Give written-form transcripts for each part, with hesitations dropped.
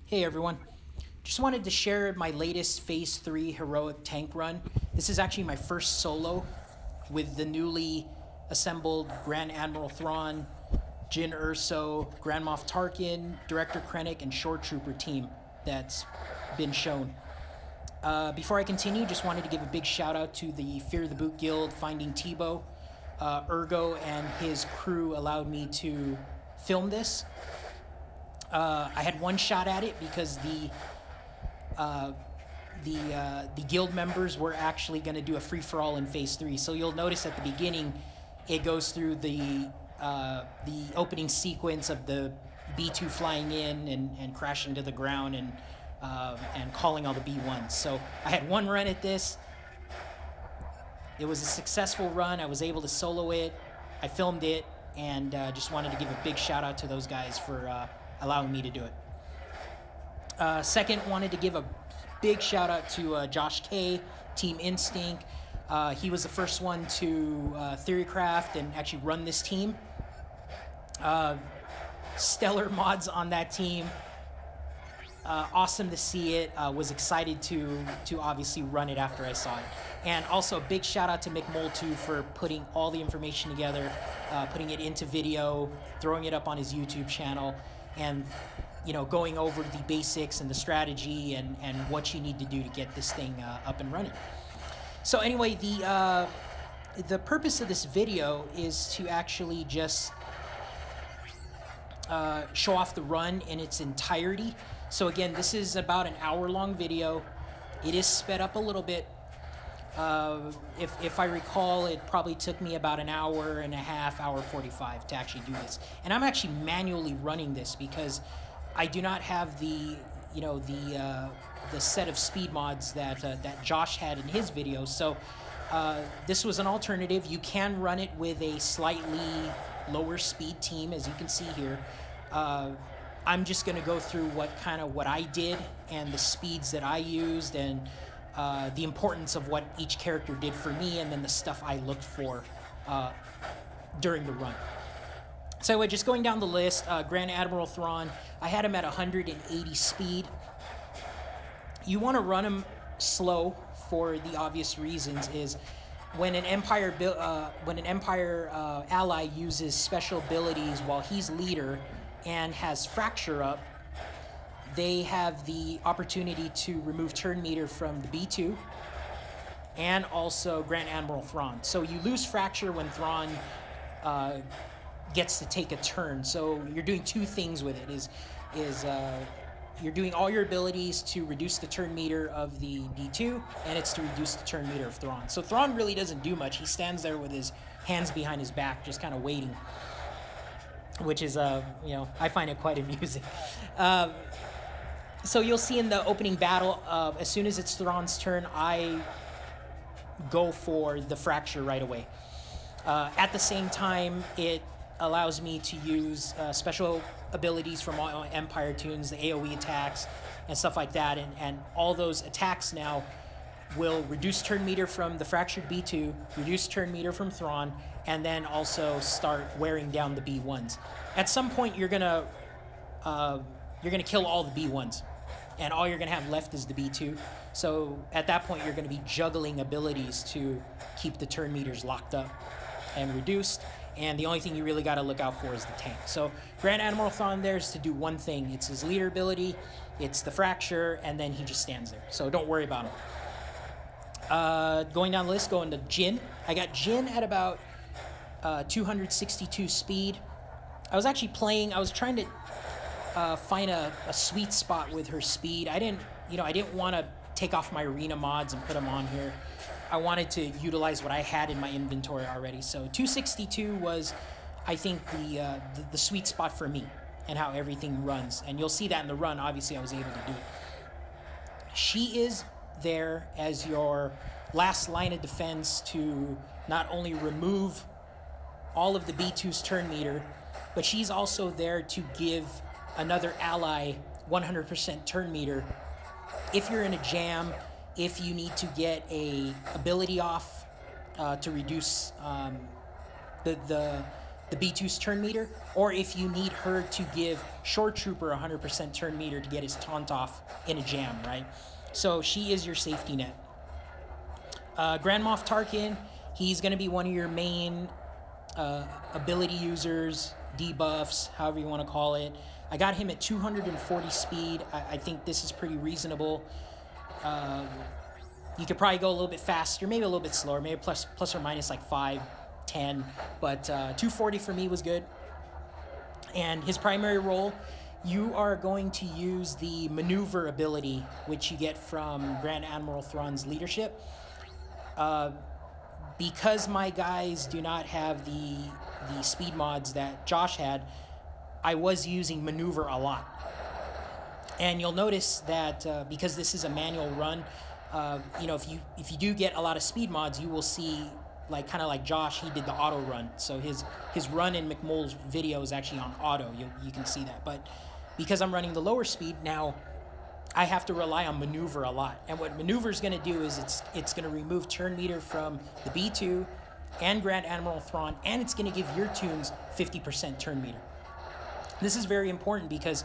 Hey everyone, just wanted to share my latest Phase 3 heroic tank run. This is actually my first solo with the newly assembled Grand Admiral Thrawn, Jyn Erso, Grand Moff Tarkin, Director Krennic, and Shore Trooper team that's been shown. Before I continue, just wanted to give a big shout out to the Fear the Boot Guild, Finding Tebow. Ergo and his crew allowed me to film this. I had one shot at it because the guild members were actually going to do a free-for-all in Phase 3. So you'll notice at the beginning, it goes through the opening sequence of the B2 flying in and crashing to the ground and calling all the B1s. So I had one run at this. It was a successful run. I was able to solo it. I filmed it, and just wanted to give a big shout out to those guys for allowing me to do it. Second, wanted to give a big shout out to Josh K, Team Instinct. He was the first one to theorycraft and actually run this team. Stellar mods on that team. Awesome to see it. Was excited to obviously run it after I saw it. And also a big shout out to Mick Moltu for putting all the information together, putting it into video, throwing it up on his YouTube channel, and going over the basics and the strategy and what you need to do to get this thing up and running. So anyway, the purpose of this video is to actually just show off the run in its entirety. So again, this is about an hour-long video. It is sped up a little bit. If I recall, it probably took me about an hour and a half, hour 45 to actually do this. And I'm actually manually running this because I do not have the set of speed mods that Josh had in his video. So this was an alternative. You can run it with a slightly lower speed team, as you can see here. I'm just going to go through what I did and the speeds that I used and the importance of what each character did for me, and then the stuff I looked for during the run. So anyway, just going down the list, Grand Admiral Thrawn, I had him at 180 speed. You want to run him slow for the obvious reasons is when an Empire ally uses special abilities while he's leader and has Fracture up, they have the opportunity to remove turn meter from the B2 and also Grand Admiral Thrawn. So you lose Fracture when Thrawn gets to take a turn. So you're doing two things with it. You're doing all your abilities to reduce the turn meter of the D2, and it's to reduce the turn meter of Thrawn. So Thrawn really doesn't do much. He stands there with his hands behind his back, just kind of waiting, which is, I find it quite amusing. So you'll see in the opening battle, as soon as it's Thrawn's turn, I go for the Fracture right away. At the same time, it allows me to use special abilities from all Empire tunes, the AoE attacks, and stuff like that. And all those attacks now will reduce turn meter from the Fractured B2, reduce turn meter from Thrawn, and then also start wearing down the B1s. At some point, you're gonna kill all the B1s, and all you're gonna have left is the B2. So at that point, you're gonna be juggling abilities to keep the turn meters locked up and reduced, and the only thing you really gotta look out for is the tank. So Grand Admiral Thrawn there is to do one thing. It's his leader ability, it's the Fracture, and then he just stands there. So don't worry about him. Going down the list, going to Jyn. I got Jyn at about 262 speed. I was trying to find a sweet spot with her speed. I didn't want to take off my arena mods and put them on here. I wanted to utilize what I had in my inventory already. So 262 was, I think, the sweet spot for me and how everything runs. And you'll see that in the run. Obviously, I was able to do it. She is there as your last line of defense to not only remove all of the B2's turn meter, but she's also there to give another ally 100% turn meter if you're in a jam, if you need to get a ability off to reduce the the B2's turn meter, or if you need her to give Shore Trooper 100% turn meter to get his taunt off in a jam, right? So she is your safety net. Grand Moff Tarkin, he's going to be one of your main ability users, debuffs, however you want to call it. I got him at 240 speed. I think this is pretty reasonable. You could probably go a little bit faster, maybe a little bit slower, maybe plus or minus like 5, 10, but 240 for me was good. And his primary role, you are going to use the maneuver ability, which you get from Grand Admiral Thrawn's leadership. Because my guys do not have the speed mods that Josh had, I was using maneuver a lot. And you'll notice that because this is a manual run, you know, if you do get a lot of speed mods, you will see, like, kind of like Josh, he did the auto run. So his run in McMull's video is actually on auto. You can see that. But because I'm running the lower speed now, I have to rely on maneuver a lot. And what maneuver is going to do is it's going to remove turn meter from the B2 and Grand Admiral Thrawn, and it's going to give your tunes 50% turn meter. This is very important because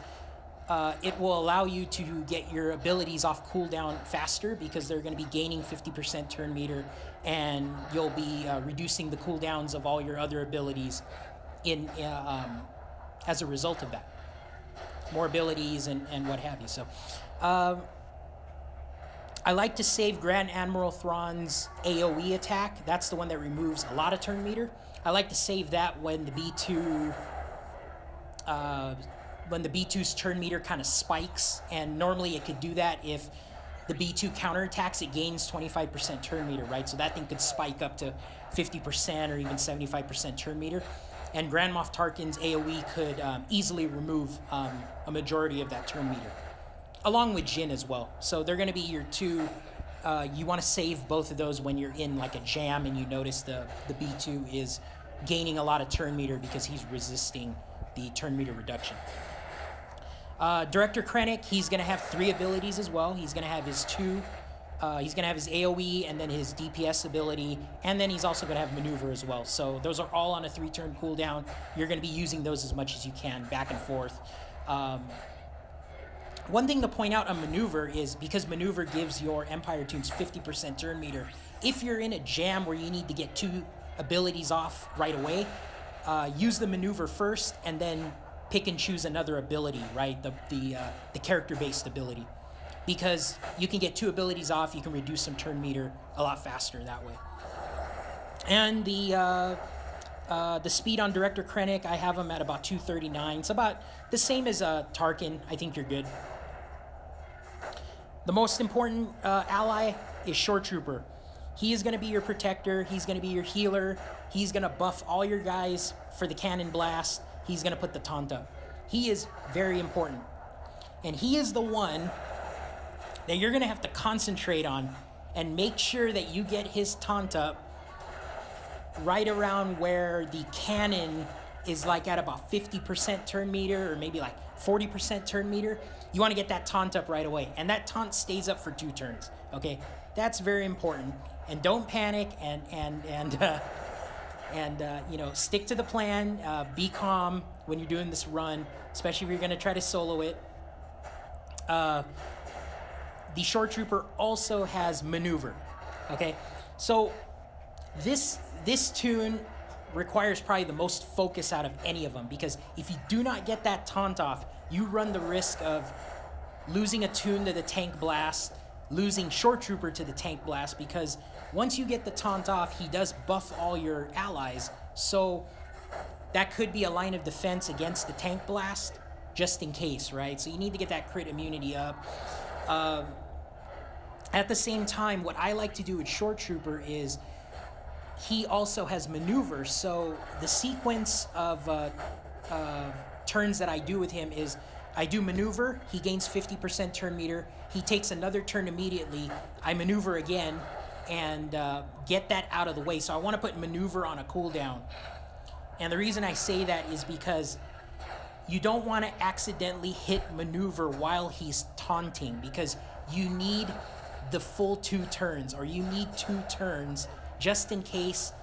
it will allow you to get your abilities off cooldown faster, because they're going to be gaining 50% turn meter, and you'll be reducing the cooldowns of all your other abilities as a result of that. More abilities and what have you. So I like to save Grand Admiral Thrawn's AoE attack. That's the one that removes a lot of turn meter. I like to save that when the B2 when the B2's turn meter kind of spikes, and normally it could do that if the B2 counterattacks, it gains 25% turn meter, right? So that thing could spike up to 50% or even 75% turn meter. And Grand Moff Tarkin's AoE could easily remove a majority of that turn meter, along with Jin as well. So they're going to be your two. You want to save both of those when you're in like a jam and you notice the B2 is gaining a lot of turn meter because he's resisting the turn meter reduction. Director Krennic, he's going to have 3 abilities as well. He's going to have his he's going to have his AoE and then his DPS ability, and then he's also going to have maneuver as well. So those are all on a 3-turn cooldown. You're going to be using those as much as you can, back and forth. One thing to point out on maneuver is, because maneuver gives your Empire tunes 50% turn meter, if you're in a jam where you need to get 2 abilities off right away, use the maneuver first and then pick and choose another ability, right? The character-based ability. Because you can get 2 abilities off, you can reduce some turn meter a lot faster that way. And the speed on Director Krennic, I have him at about 239. It's about the same as Tarkin. I think you're good. The most important ally is Shore Trooper. He is going to be your protector. He's going to be your healer. He's going to buff all your guys for the cannon blast. He's going to put the taunt up. He is very important. And he is the one that you're going to have to concentrate on and make sure that you get his taunt up right around where the cannon is, like at about 50% turn meter or maybe like 40% turn meter. You want to get that taunt up right away. And that taunt stays up for 2 turns. Okay? That's very important. And don't panic and you know, stick to the plan. Be calm when you're doing this run, especially if you're going to try to solo it. The Shore Trooper also has maneuver. Okay, so this tune requires probably the most focus out of any of them, because if you do not get that taunt off, you run the risk of losing a tune to the tank blast, losing Shore Trooper to the tank blast, because once you get the taunt off, he does buff all your allies. So that could be a line of defense against the tank blast, just in case, right? So you need to get that crit immunity up. At the same time, what I like to do with Shore Trooper is he also has maneuver. So the sequence of turns that I do with him is I do maneuver, he gains 50% turn meter, he takes another turn immediately, I maneuver again, and get that out of the way. So I want to put maneuver on a cooldown. And the reason I say that is because you don't want to accidentally hit maneuver while he's taunting, because you need the full 2 turns, or you need 2 turns just in case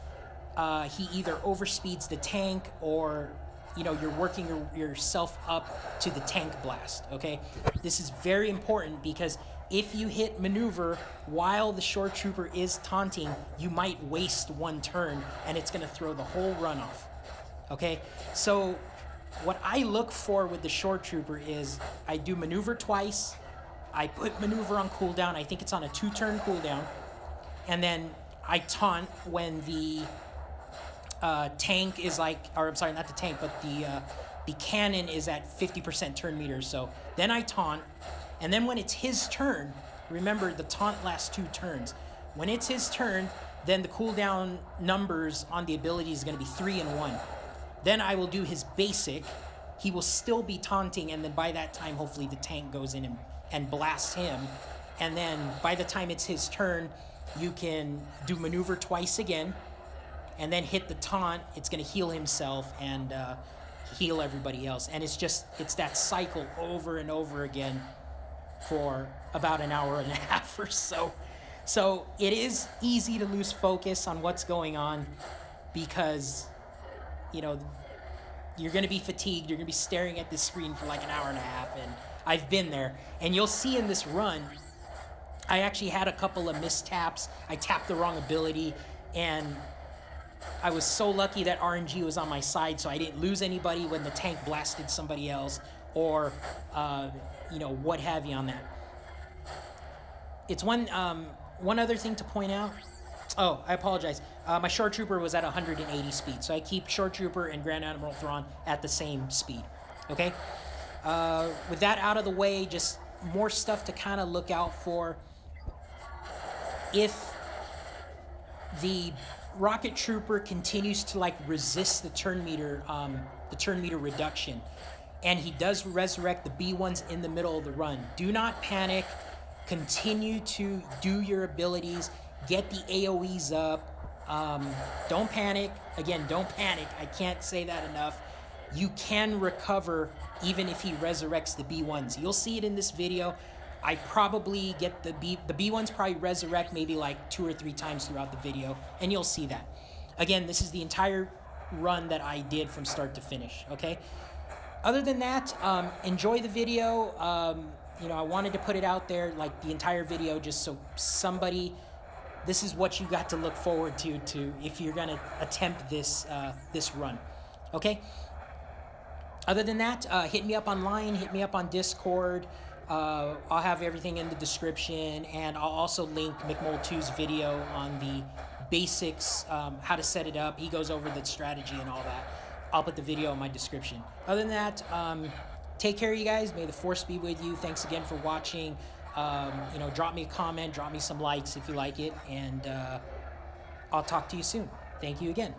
he either overspeeds the tank, or you're working yourself up to the tank blast. Okay, this is very important, because if you hit maneuver while the shore trooper is taunting, you might waste one turn, and it's going to throw the whole run off. Okay, so what I look for with the shore trooper is I do maneuver twice, I put maneuver on cooldown, I think it's on a 2-turn cooldown, and then I taunt when the tank is like, or I'm sorry, not the tank, but the cannon is at 50% turn meter. So then I taunt, and then when it's his turn, remember the taunt lasts 2 turns. When it's his turn, then the cooldown numbers on the ability is going to be 3 and 1. Then I will do his basic. He will still be taunting, and then by that time, hopefully the tank goes in and blasts him. And then by the time it's his turn, you can do maneuver twice again, and then hit the taunt. It's going to heal himself and heal everybody else. And it's that cycle over and over again for about an hour and a half or so. So it is easy to lose focus on what's going on, because you're going to be fatigued. You're going to be staring at the screen for like an hour and a half, and I've been there. And you'll see in this run, I actually had a couple of mistaps. I tapped the wrong ability, and I was so lucky that RNG was on my side, so I didn't lose anybody when the tank blasted somebody else, or what have you on that. It's one other thing to point out. Oh, I apologize. My Shore Trooper was at 180 speed, so I keep Shore Trooper and Grand Admiral Thrawn at the same speed. Okay? With that out of the way, just more stuff to kind of look out for. If the Rocket Trooper continues to resist the turn meter reduction, and he does resurrect the B1s in the middle of the run, do not panic. Continue to do your abilities. Get the AoEs up. Don't panic. Again, don't panic. I can't say that enough. You can recover even if he resurrects the B1s. You'll see it in this video. I probably get the B1s probably resurrect maybe like 2 or 3 times throughout the video, and you'll see that. Again, this is the entire run that I did from start to finish, okay? Other than that, enjoy the video. I wanted to put it out there, like the entire video, just so this is what you got to look forward to if you're gonna attempt this run, okay? Other than that, hit me up online, hit me up on Discord. I'll have everything in the description, and I'll also link McMole2's video on the basics, how to set it up. He goes over the strategy and all that. I'll put the video in my description. Other than that, take care, you guys. May the Force be with you. Thanks again for watching. Drop me a comment, drop me some likes if you like it, and I'll talk to you soon. Thank you again.